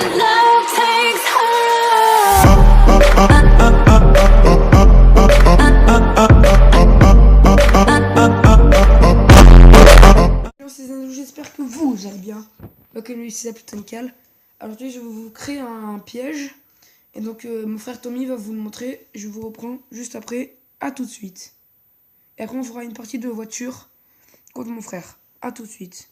love takes J'espère que vous allez bien. Comme lui, c'est plutôt nickel. Alors aujourd'hui, je vais vous créer un piège. Et donc, mon frère Tommy va vous le montrer. Je vous reprends juste après. À tout de suite. Et après, on fera une partie de voiture contre mon frère. À tout de suite.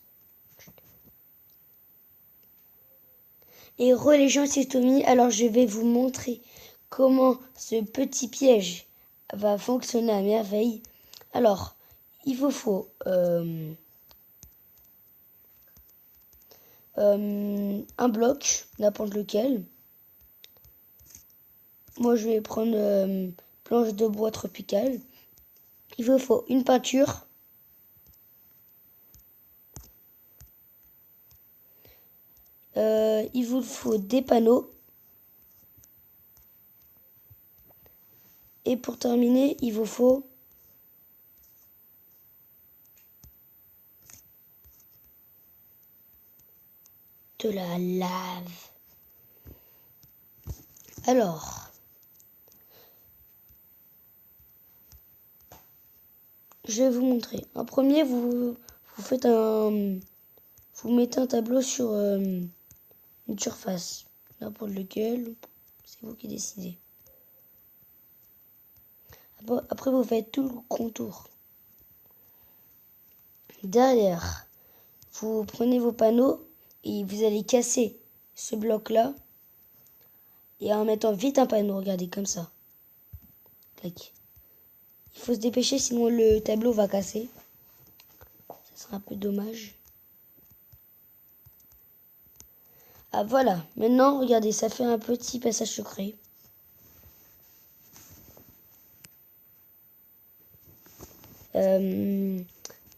Et re les gens, c'est Tommy. Alors je vais vous montrer comment ce petit piège va fonctionner à merveille. Alors, il vous faut un bloc, n'importe lequel. Moi, je vais prendre planche de bois tropicale. Il vous faut une peinture. Il vous faut des panneaux. Et pour terminer, il vous faut de la lave. Alors, je vais vous montrer. En premier, vous mettez un tableau sur une surface, n'importe lequel, c'est vous qui décidez. Après, vous faites tout le contour. Derrière, vous prenez vos panneaux et vous allez casser ce bloc-là. Et en mettant vite un panneau, regardez, comme ça. Clic. Il faut se dépêcher, sinon le tableau va casser. Ça sera un peu dommage. Ah voilà, maintenant, regardez, ça fait un petit passage secret.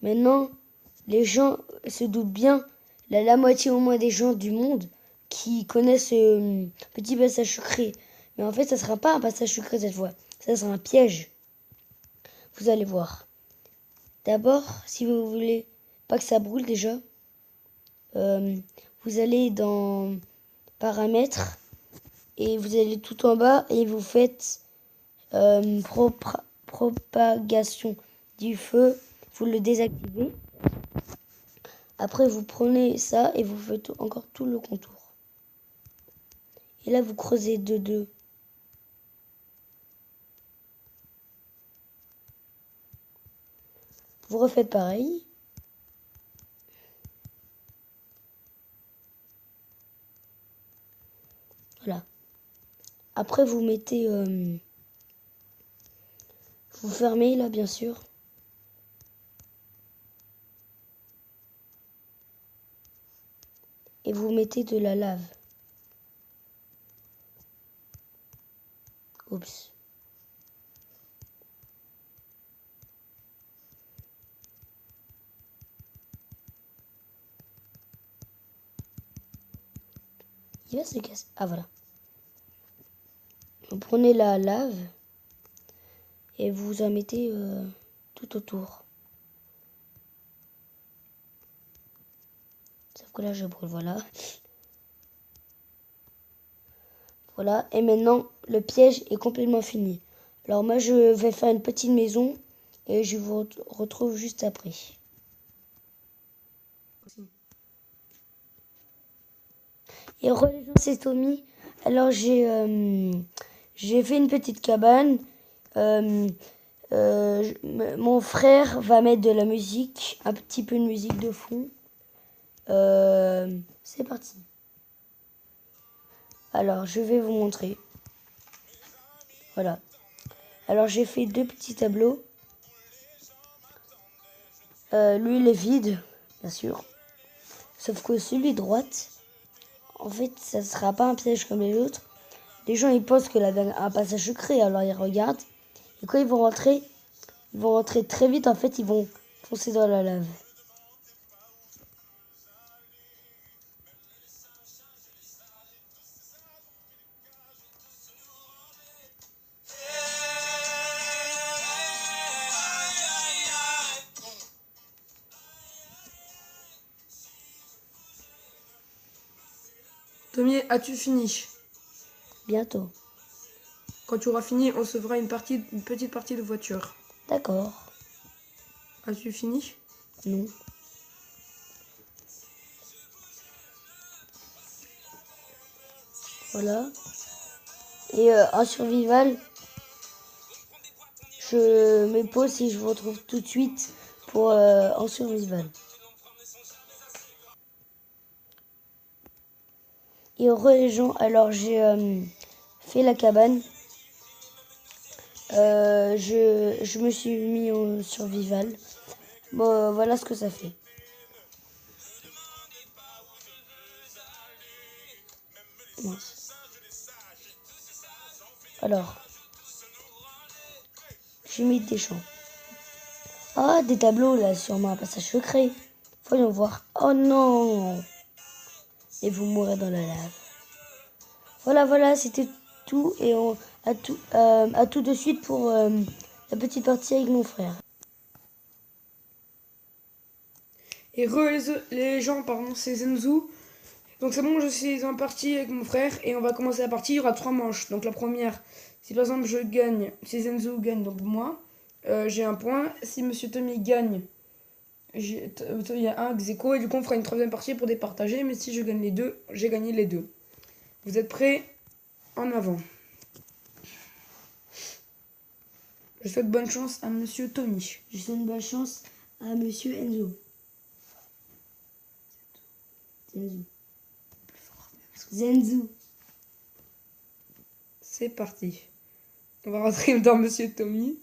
Maintenant, les gens se doutent bien, la moitié au moins des gens du monde qui connaissent ce petit passage secret. Mais en fait, ça ne sera pas un passage secret cette fois. Ça sera un piège. Vous allez voir. D'abord, si vous voulez pas que ça brûle déjà, vous allez dans Paramètres et vous allez tout en bas et vous faites propagation du feu. Vous le désactivez. Après, vous prenez ça et vous faites encore tout le contour. Et là, vous creusez de deux. Vous refaites pareil. Voilà. Après, vous mettez... vous fermez là, bien sûr. Et vous mettez de la lave. Oups. Il va se casser. Ah voilà. Vous prenez la lave et vous en mettez tout autour. Sauf que là, je brûle. Voilà. Voilà. Et maintenant, le piège est complètement fini. Alors moi, je vais faire une petite maison et je vous retrouve juste après. Et re les gens, c'est Tommy. Alors j'ai fait une petite cabane. Mon frère va mettre de la musique, un petit peu de musique de fond. C'est parti. Alors je vais vous montrer. Voilà. Alors j'ai fait deux petits tableaux. Lui il est vide, bien sûr. Sauf que celui de droite, en fait, ça ne sera pas un piège comme les autres. Les gens, ils pensent que là, un passage secret, alors ils regardent. Et quand ils vont rentrer très vite, en fait, ils vont foncer dans la lave. Tommy, as-tu fini? Bientôt. Quand tu auras fini, on se fera une petite partie de voiture. D'accord. As-tu fini? Non. Voilà. Et en survival, je me pose et je vous retrouve tout de suite pour en survival. Et heureux les gens, alors j'ai fait la cabane. Je me suis mis en survival. Bon, voilà ce que ça fait. Mince. Alors, j'ai mis des champs. Ah, des tableaux là sur un passage secret. Voyons voir. Oh non! Et vous mourrez dans la lave. Voilà, c'était tout. Et à tout de suite pour la petite partie avec mon frère. Et les gens, pardon, c'est Zenzu. Donc c'est bon, je suis en partie avec mon frère et on va commencer la partie. Il y aura 3 manches. Donc la première, si par exemple je gagne, si Zenzu gagne, donc moi, j'ai un point. Si Monsieur Tommy gagne, il y a un ex-aequo et du coup on fera une troisième partie pour départager. Mais si je gagne les deux, j'ai gagné les deux. Vous êtes prêts? En avant. Je souhaite bonne chance à Monsieur Tommy. Je souhaite bonne chance à Monsieur Enzo. Zenzu. Zenzu. C'est parti. On va rentrer dans Monsieur Tommy.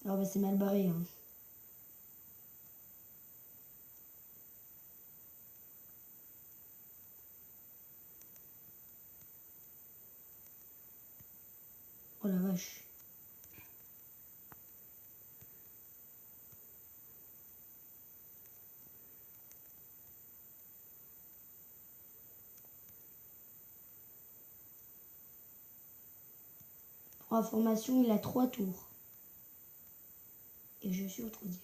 Ah bah c'est mal barré. Hein. Oh la vache. Pour information, il a 3 tours. Et je suis au 3e.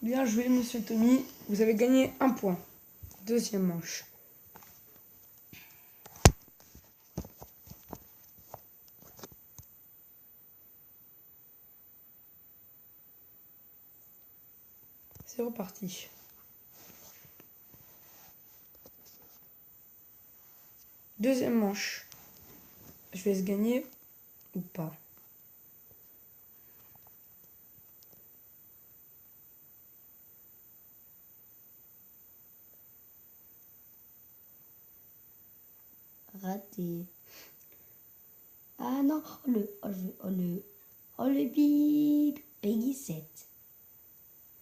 Bien joué, Monsieur Tommy. Vous avez gagné un point. Deuxième manche. C'est reparti. Deuxième manche. Je vais se gagner ou pas? Raté. Ah non, oh le bip. Peggy 7.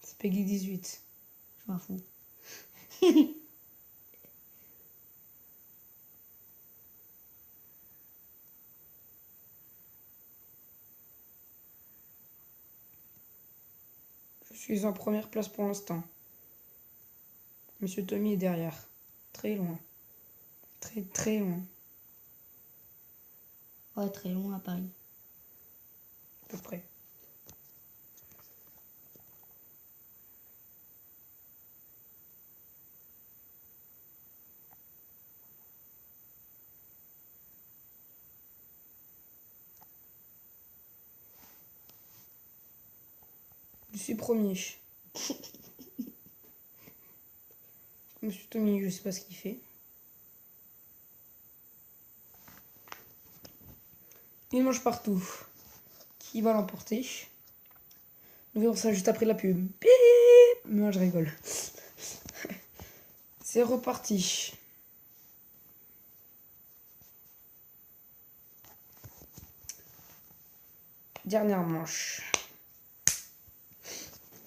C'est Peggy 18. Je m'en fous. Je suis en première place pour l'instant. Monsieur Tommy est derrière. Très loin. Très loin. Ouais, très loin à Paris. À peu près. Je suis premier. Monsieur Tommy, je sais pas ce qu'il fait. Il mange partout. Qui va l'emporter? Nous verrons ça juste après la pub. Bip. Non, je rigole. C'est reparti. Dernière manche.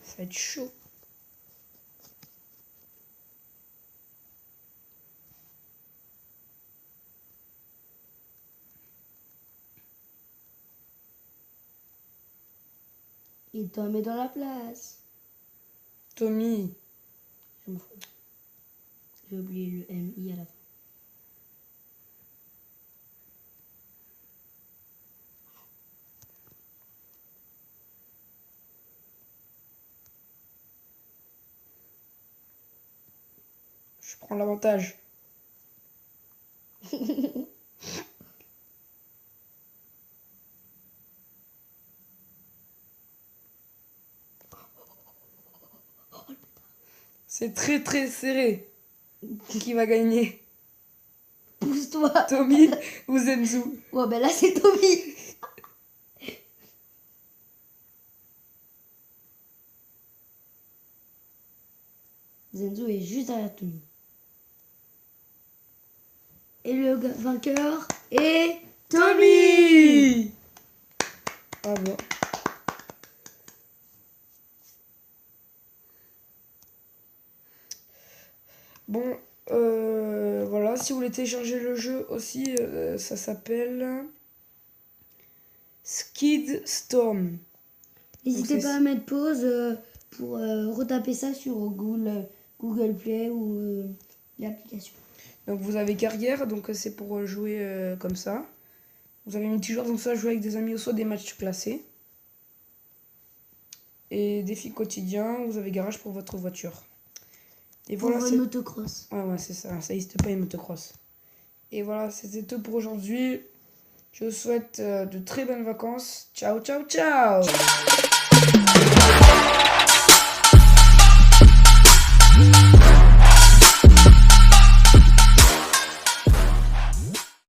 Ça va être chaud. Et Tom est dans la place. Tommy. Je m'en fous. J'ai oublié le M-I à la fin. Je prends l'avantage. C'est très très serré. Qui va gagner? Pousse-toi. Tommy ou Zenzu? Ouais, ben là, c'est Tommy. Zenzu est juste derrière Tommy. Et le vainqueur est Tommy. Bravo. Bon, voilà, si vous voulez télécharger le jeu aussi, ça s'appelle Skid Storm. N'hésitez Donc, pas à mettre pause pour retaper ça sur Google Play ou l'application. Donc vous avez carrière, donc c'est pour jouer comme ça. Vous avez multijoueur, donc ça jouer avec des amis ou soit des matchs classés. Et défi quotidien, vous avez garage pour votre voiture. Et Pour voilà, une motocross. ouais, c'est ça, ça n'existe pas une motocross. Et voilà, c'était tout pour aujourd'hui. Je vous souhaite de très bonnes vacances. Ciao, ciao, ciao!